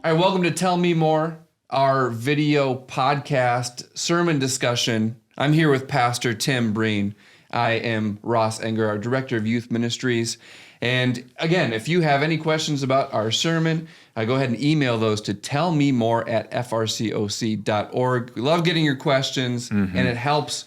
All right, welcome to Tell Me More, our video podcast sermon discussion. I'm here with Pastor Tim Breen. I am Ross Enger, our Director of Youth Ministries. And again, if you have any questions about our sermon, go ahead and email those to tellmemore@frcoc.org. We love getting your questions, and it helps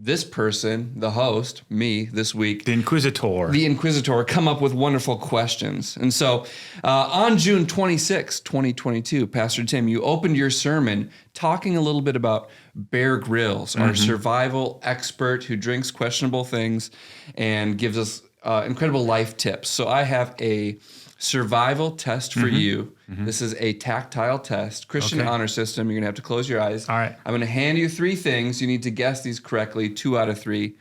this person, the host, me this week, the Inquisitor, come up with wonderful questions. And so on June 26, 2022, Pastor Tim, you opened your sermon talking a little bit about Bear Grylls, our survival expert who drinks questionable things and gives us incredible life tips. So I have a survival test for you. This is a tactile test, Christian honor system. You're going to have to close your eyes. All right. I'm going to hand you three things. You need to guess these correctly, 2 out of 3,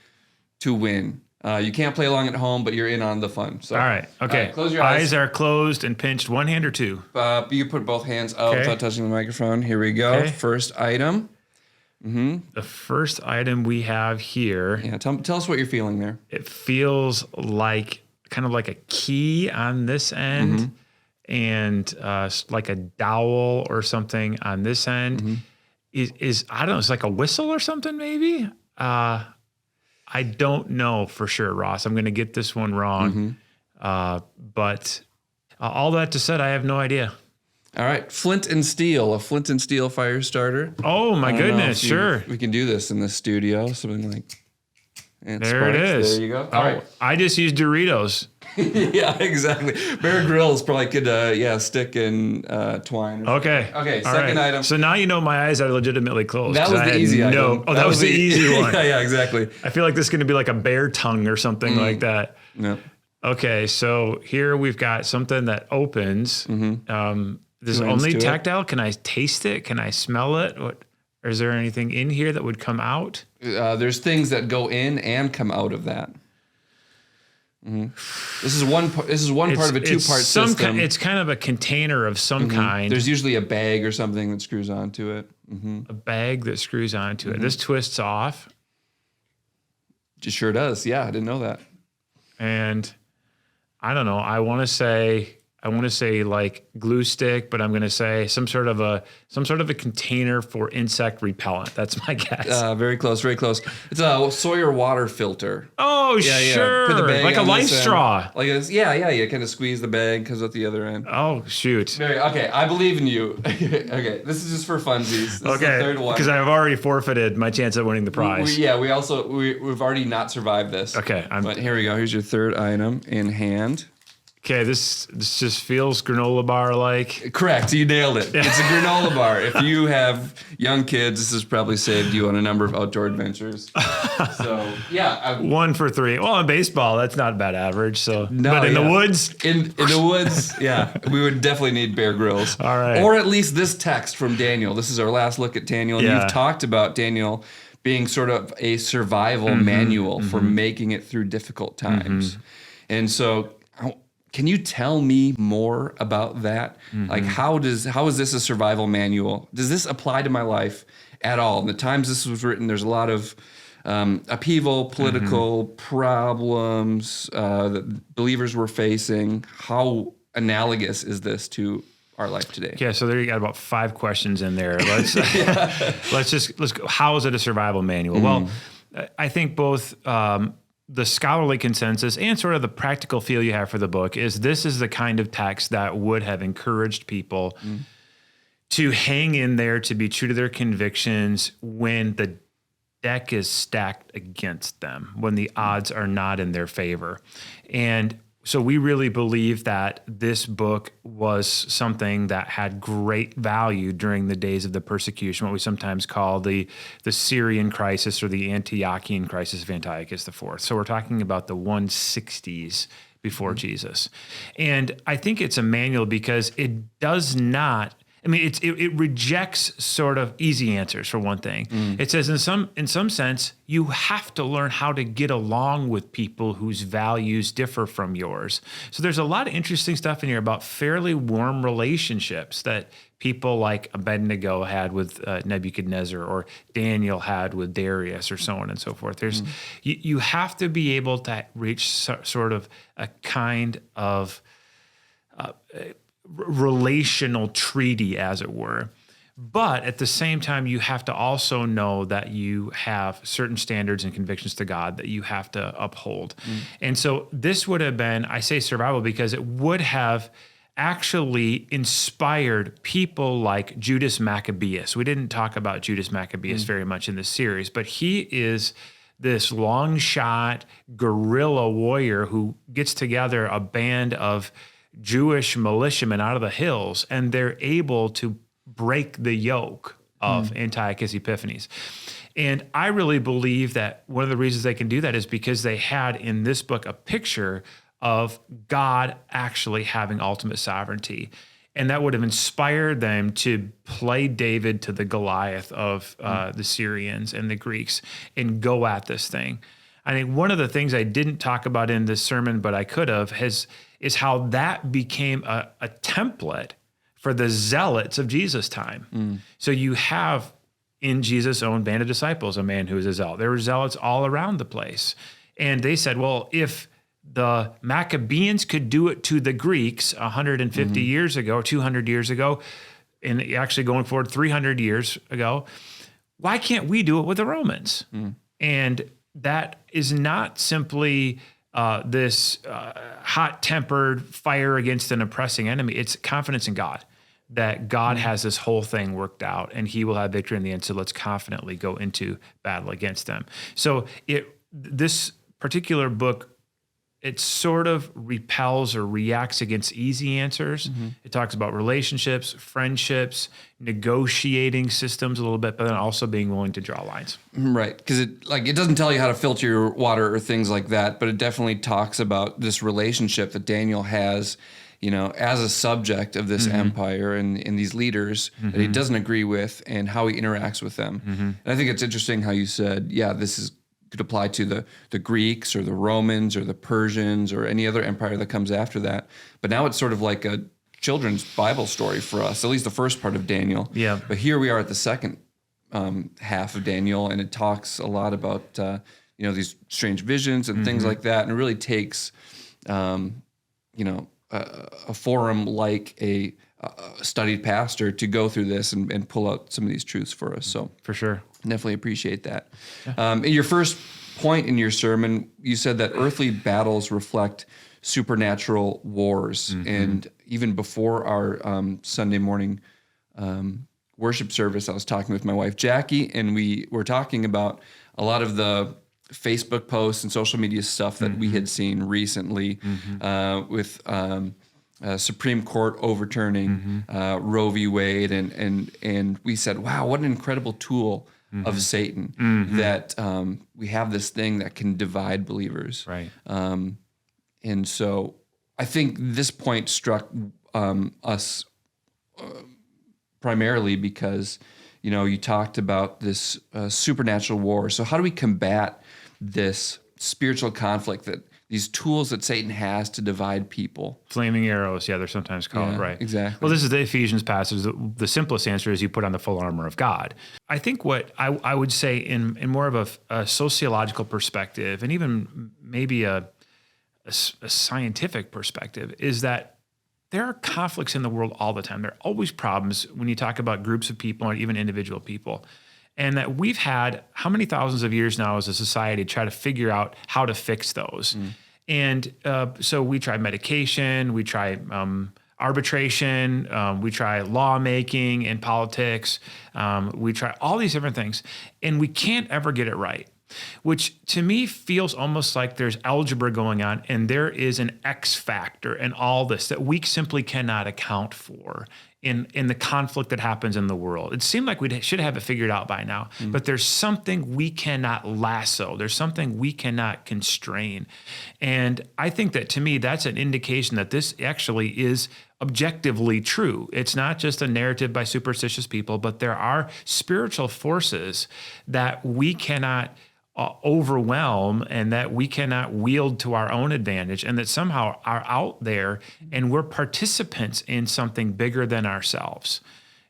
to win. You can't play along at home, but you're in on the fun. So, all right. Okay. Close your eyes. Eyes are closed and pinched. One hand or two? You put both hands out without touching the microphone. Here we go. Okay. First item. The first item we have here. Yeah. Tell us what you're feeling there. It feels like kind of like a key on this end and like a dowel or something on this end. Is I don't know, it's like a whistle or something maybe? I don't know for sure, Ross. I'm going to get this one wrong. But all that to said, I have no idea. All right. Flint and steel, a flint and steel fire starter. Oh my goodness, sure. We can do this in the studio. Something like there it is. There you go. All right. I just used Doritos. Yeah, exactly. Bear Grylls probably could, stick in twine. Okay. Okay, second item. So now you know my eyes are legitimately closed. That was the easy item. Oh, that was the easy one. Yeah, exactly. I feel like this is going to be like a bear tongue or something like that. No. Okay, so here we've got something that opens. This is only tactile. Can I taste it? Can I smell it? Or is there anything in here that would come out? There's things that go in and come out of that. This is one part of a two-part system. It's kind of a container of some kind. There's usually a bag or something that screws onto it. A bag that screws onto it. This twists off. It sure does. Yeah, I didn't know that. And I don't know. I want to say like glue stick, but I'm going to say some sort of a container for insect repellent. That's my guess. Very close, very close. It's a Sawyer water filter. Oh, sure. Put the bag like a life straw. Like this. Yeah. You kind of squeeze the bag, comes out the other end. Oh, shoot. Okay, I believe in you. Okay, this is just for funsies. This is the third one. Because I've already forfited my chance of winning the prize. We've already not survived this. Okay. But here we go. Here's your third item in hand. Okay, this just feels granola bar like. Correct, you nailed it. It's a granola bar. If you have young kids, this has probably saved you on a number of outdoor adventures. So, yeah. 1 for 3. Well, in baseball, that's not a bad average. So, no, but in the woods? In the woods, yeah, we would definitely need Bear Grylls. All right. Or at least this text from Daniel. This is our last look at Daniel. And you've talked about Daniel being sort of a survival manual for making it through difficult times. And so, can you tell me more about that? Like, how is this a survival manual? Does this apply to my life at all? In the times this was written, there's a lot of upheaval, political problems that believers were facing. How analogous is this to our life today? Yeah, so there you got about 5 questions in there. Let's go. How is it a survival manual? Well, I think both the scholarly consensus and sort of the practical feel you have for the book is this is the kind of text that would have encouraged people to hang in there, to be true to their convictions when the deck is stacked against them, when the odds are not in their favor. And so we really believe that this book was something that had great value during the days of the persecution, what we sometimes call the Syrian crisis or the Antiochian crisis of Antiochus IV. So we're talking about the 160s before Jesus. And I think it's a manual because it does not, I mean, it rejects sort of easy answers for one thing. It says in some sense, you have to learn how to get along with people whose values differ from yours. So there's a lot of interesting stuff in here about fairly warm relationships that people like Abednego had with Nebuchadnezzar or Daniel had with Darius or so on and so forth. There's you have to be able to reach sort of a kind of relational treaty, as it were. But at the same time, you have to also know that you have certain standards and convictions to God that you have to uphold. And so this would have been, I say survival because it would have actually inspired people like Judas Maccabeus. We didn't talk about Judas Maccabeus very much in this series, but he is this long shot guerrilla warrior who gets together a band of Jewish militiamen out of the hills, and they're able to break the yoke of Antiochus Epiphanes. And I really believe that one of the reasons they can do that is because they had in this book a picture of God actually having ultimate sovereignty. And that would have inspired them to play David to the Goliath of the Syrians and the Greeks and go at this thing. I think one of the things I didn't talk about in this sermon, but I could have, is how that became a template for the zealots of Jesus' time. So you have in Jesus' own band of disciples a man who is a zealot. There were zealots all around the place. And they said, well, if the Maccabeans could do it to the Greeks 150 years ago, 200 years ago, and actually going forward 300 years ago, why can't we do it with the Romans? And that is not simply this hot-tempered fire against an oppressing enemy. It's confidence in God, that God has this whole thing worked out and he will have victory in the end. So let's confidently go into battle against them. So this particular book, it sort of repels or reacts against easy answers. It talks about relationships, friendships, negotiating systems a little bit, but then also being willing to draw lines. Right, because it doesn't tell you how to filter your water or things like that, but it definitely talks about this relationship that Daniel has, as a subject of this empire and these leaders that he doesn't agree with and how he interacts with them. And I think it's interesting how you said, this could apply to the Greeks or the Romans or the Persians or any other empire that comes after that. But now it's sort of like a children's Bible story for us, at least the first part of Daniel. Yeah. But here we are at the second half of Daniel, and it talks a lot about these strange visions and things like that, and it really takes a forum like a studied pastor to go through this and pull out some of these truths for us. So for sure, definitely appreciate that. In your first point in your sermon, you said that earthly battles reflect supernatural wars, and even before our Sunday morning worship service, I was talking with my wife Jackie, and we were talking about a lot of the Facebook posts and social media stuff that we had seen recently with Supreme Court overturning Roe v. Wade, and we said, wow, what an incredible tool of Satan that we have this thing that can divide believers. Right. And so I think this point struck us primarily because, you talked about this supernatural war. So how do we combat this spiritual conflict, that these tools that Satan has to divide people? Flaming arrows, they're sometimes called, right? Exactly. Well, this is the Ephesians passage. The simplest answer is you put on the full armor of God. I think what I would say in more of a sociological perspective, and even maybe a scientific perspective, is that there are conflicts in the world all the time. There are always problems when you talk about groups of people or even individual people. And that we've had how many thousands of years now as a society to try to figure out how to fix those. And so we try medication, we try arbitration, we try lawmaking and politics, we try all these different things, and we can't ever get it right, which to me feels almost like there's algebra going on and there is an X factor in all this that we simply cannot account for in the conflict that happens in the world. It seemed like we should have it figured out by now, but there's something we cannot lasso. There's something we cannot constrain. And I think that to me, that's an indication that this actually is objectively true. It's not just a narrative by superstitious people, but there are spiritual forces that we cannot overwhelm and that we cannot wield to our own advantage, and that somehow are out there and we're participants in something bigger than ourselves.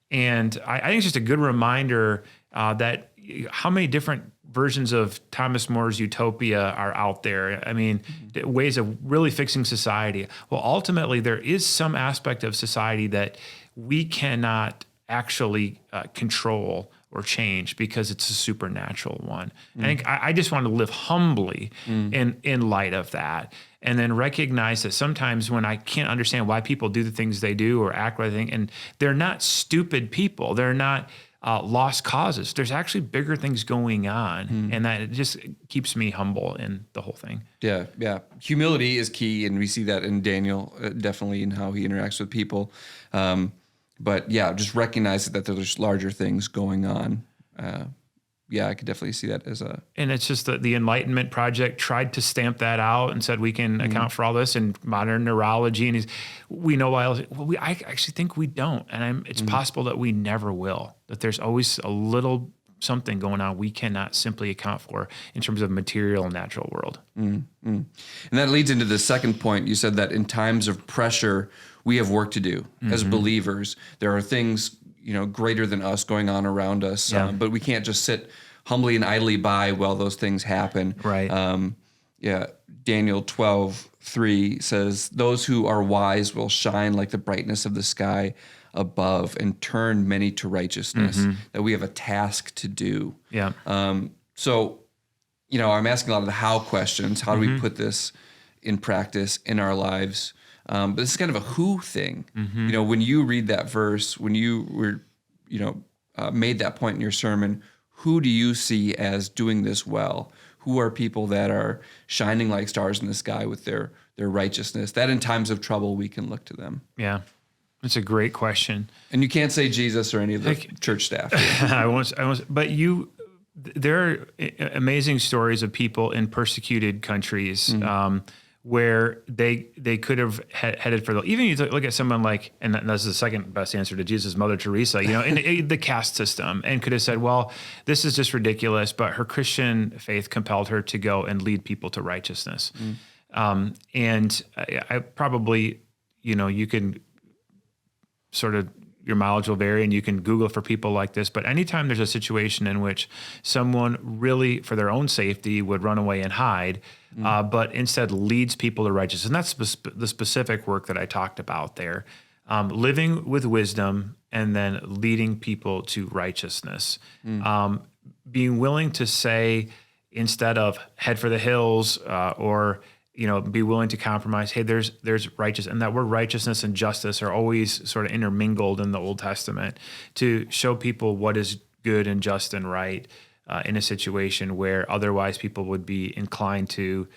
And I think it's just a good reminder that how many different versions of Thomas More's utopia are out there. I mean, ways of really fixing society. Well, ultimately, there is some aspect of society that we cannot actually control or change because it's a supernatural one. I think I just want to live humbly in light of that, and then recognize that sometimes when I can't understand why people do the things they do or act like they think, and they're not stupid people, they're not lost causes. There's actually bigger things going on, and that it just keeps me humble in the whole thing. Yeah, yeah. Humility is key, and we see that in Daniel, definitely in how he interacts with people. But yeah, just recognize that there's larger things going on. Yeah, I could definitely see that as a... And it's just that the Enlightenment Project tried to stamp that out and said we can account for all this in modern neurology. And we know why else. Well, I actually think we don't. And it's possible that we never will, that there's always a little something going on we cannot simply account for in terms of material and natural world. And that leads into the second point. You said that in times of pressure, we have work to do as believers. There are things, greater than us going on around us, but we can't just sit humbly and idly by while those things happen. Right. Daniel 12:3 says, "Those who are wise will shine like the brightness of the sky above and turn many to righteousness." That we have a task to do. Yeah. So, I'm asking a lot of the how questions. How do we put this in practice in our lives? But this is kind of a who thing. When you read that verse, when you were, made that point in your sermon, who do you see as doing this well? Who are people that are shining like stars in the sky with their righteousness? That in times of trouble, we can look to them. Yeah. That's a great question. And you can't say Jesus or any of the church staff. But there are amazing stories of people in persecuted countries, where they could have headed for even you look at someone like, and this is the second best answer to Jesus, Mother Teresa, in the caste system, and could have said, well, this is just ridiculous, but her Christian faith compelled her to go and lead people to righteousness. And I probably, you can sort of, your mileage will vary and you can Google for people like this, but anytime there's a situation in which someone really, for their own safety, would run away and hide, but instead leads people to righteousness. And that's the specific work that I talked about there. Living with wisdom and then leading people to righteousness. Being willing to say, instead of head for the hills, or be willing to compromise. Hey, there's righteous, and that word righteousness and justice are always sort of intermingled in the Old Testament to show people what is good and just and right in a situation where otherwise people would be inclined to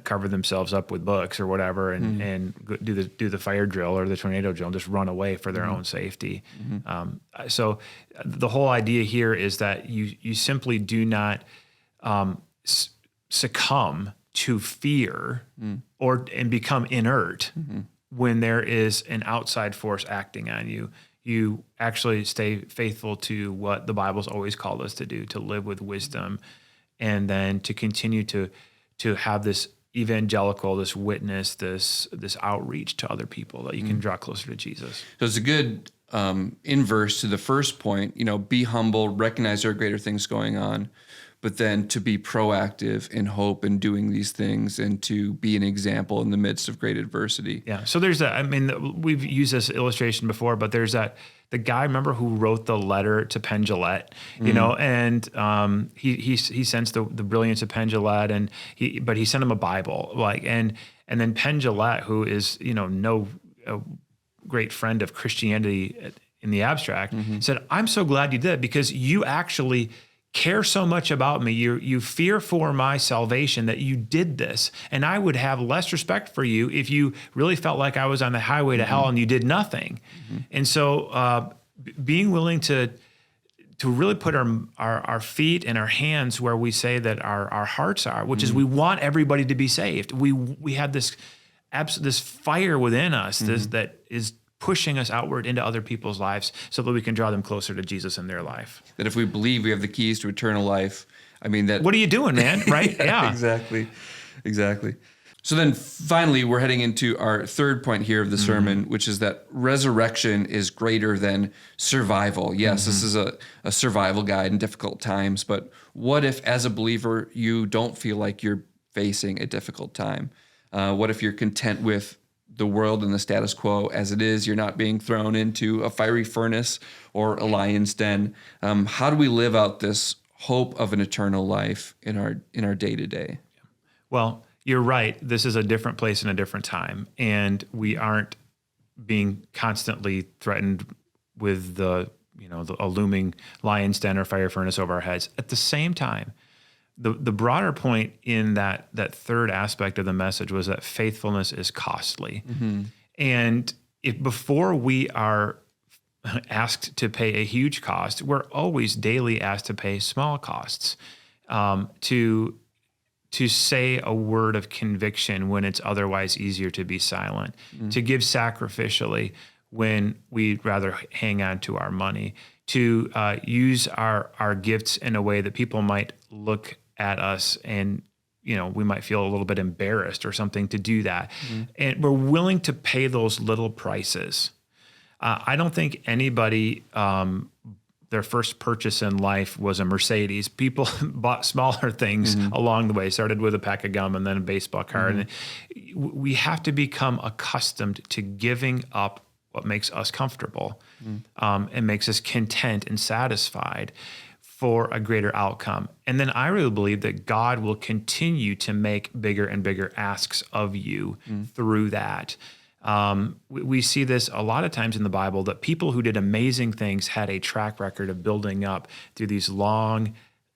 cover themselves up with books or whatever and do the fire drill or the tornado drill and just run away for their own safety. So the whole idea here is that you simply do not succumb to fear and become inert when there is an outside force acting on you. You actually stay faithful to what the Bible's always called us to do, to live with wisdom, and then to continue to have this evangelical, this witness, this outreach to other people that you can draw closer to Jesus. So it's a good inverse to the first point, be humble, recognize there are greater things going on, but then to be proactive in hope and doing these things and to be an example in the midst of great adversity. Yeah. So there's that. I mean, we've used this illustration before, but there's the guy, remember, who wrote the letter to Penn Jillette, and he sensed the brilliance of Penn Jillette, and he sent him a Bible, and then Penn Jillette, who is, no great friend of Christianity in the abstract, said, "I'm so glad you did, because you actually care so much about me. You fear for my salvation that you did this. And I would have less respect for you if you really felt like I was on the highway to hell and you did nothing." And so being willing to really put our feet and our hands where we say that our hearts are, which is we want everybody to be saved. We have this fire within us that is pushing us outward into other people's lives so that we can draw them closer to Jesus in their life. That if we believe we have the keys to eternal life, I mean that... What are you doing, man? Right? Yeah. Exactly. So then finally, we're heading into our third point here of the sermon, which is that resurrection is greater than survival. Yes, this is a survival guide in difficult times, but what if as a believer, you don't feel like you're facing a difficult time? What if you're content with the world and the status quo as it is? You're not being thrown into a fiery furnace or a lion's den. How do we live out this hope of an eternal life in our day-to-day? Well, you're right. This is a different place and a different time, and we aren't being constantly threatened with the looming lion's den or fire furnace over our heads. At the same time, the broader point in that third aspect of the message was that faithfulness is costly, and if before we are asked to pay a huge cost, we're always daily asked to pay small costs, to say a word of conviction when it's otherwise easier to be silent, to give sacrificially when we'd rather hang on to our money, to use our gifts in a way that people might look at us and we might feel a little bit embarrassed or something to do that. And we're willing to pay those little prices. I don't think anybody their first purchase in life was a Mercedes. People bought smaller things along the way, started with a pack of gum and then a baseball card. And we have to become accustomed to giving up what makes us comfortable and makes us content and satisfied for a greater outcome. And then I really believe that God will continue to make bigger and bigger asks of you through that. We see this a lot of times in the Bible, that people who did amazing things had a track record of building up through this long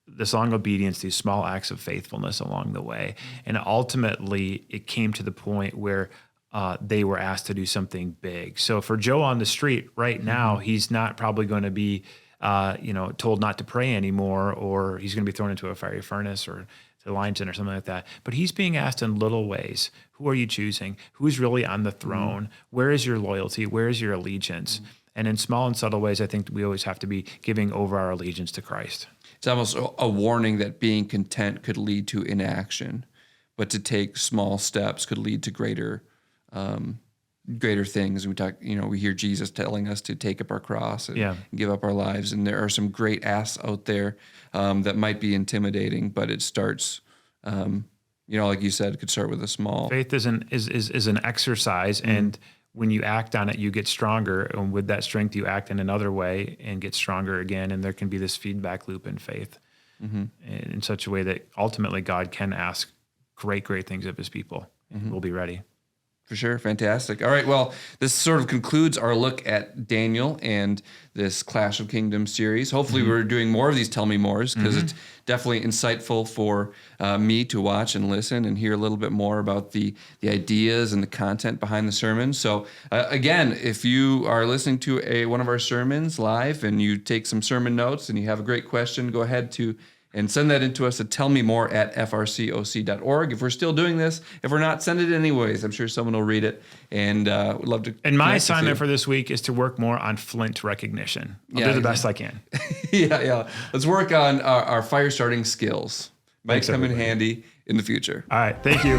obedience, these small acts of faithfulness along the way. And ultimately, it came to the point where they were asked to do something big. So for Joe on the street right now, he's not probably going to be told not to pray anymore, or he's going to be thrown into a fiery furnace or to the lion's den or something like that. But he's being asked in little ways, who are you choosing? Who's really on the throne? Where is your loyalty? Where is your allegiance? And in small and subtle ways, I think we always have to be giving over our allegiance to Christ. It's almost a warning that being content could lead to inaction, but to take small steps could lead to greater things. We talk, we hear Jesus telling us to take up our cross and give up our lives. And there are some great asks out there that might be intimidating, but it starts, like you said, it could start with a small. Faith is an exercise, and when you act on it, you get stronger. And with that strength, you act in another way and get stronger again. And there can be this feedback loop in faith in such a way that ultimately God can ask great, great things of his people, and we'll be ready. For sure. Fantastic. All right. Well, this sort of concludes our look at Daniel and this Clash of Kingdoms series. Hopefully we're doing more of these Tell Me Mores, because it's definitely insightful for me to watch and listen and hear a little bit more about the ideas and the content behind the sermon. So again, if you are listening to one of our sermons live and you take some sermon notes and you have a great question, go ahead and send that into us at tellmemore@frcoc.org. If we're still doing this, if we're not, send it anyways. I'm sure someone will read it, and would love to. And my assignment for this week is to work more on flint recognition. I'll do the best I can. Yeah. Let's work on our fire starting skills. Might come in handy in the future. All right. Thank you.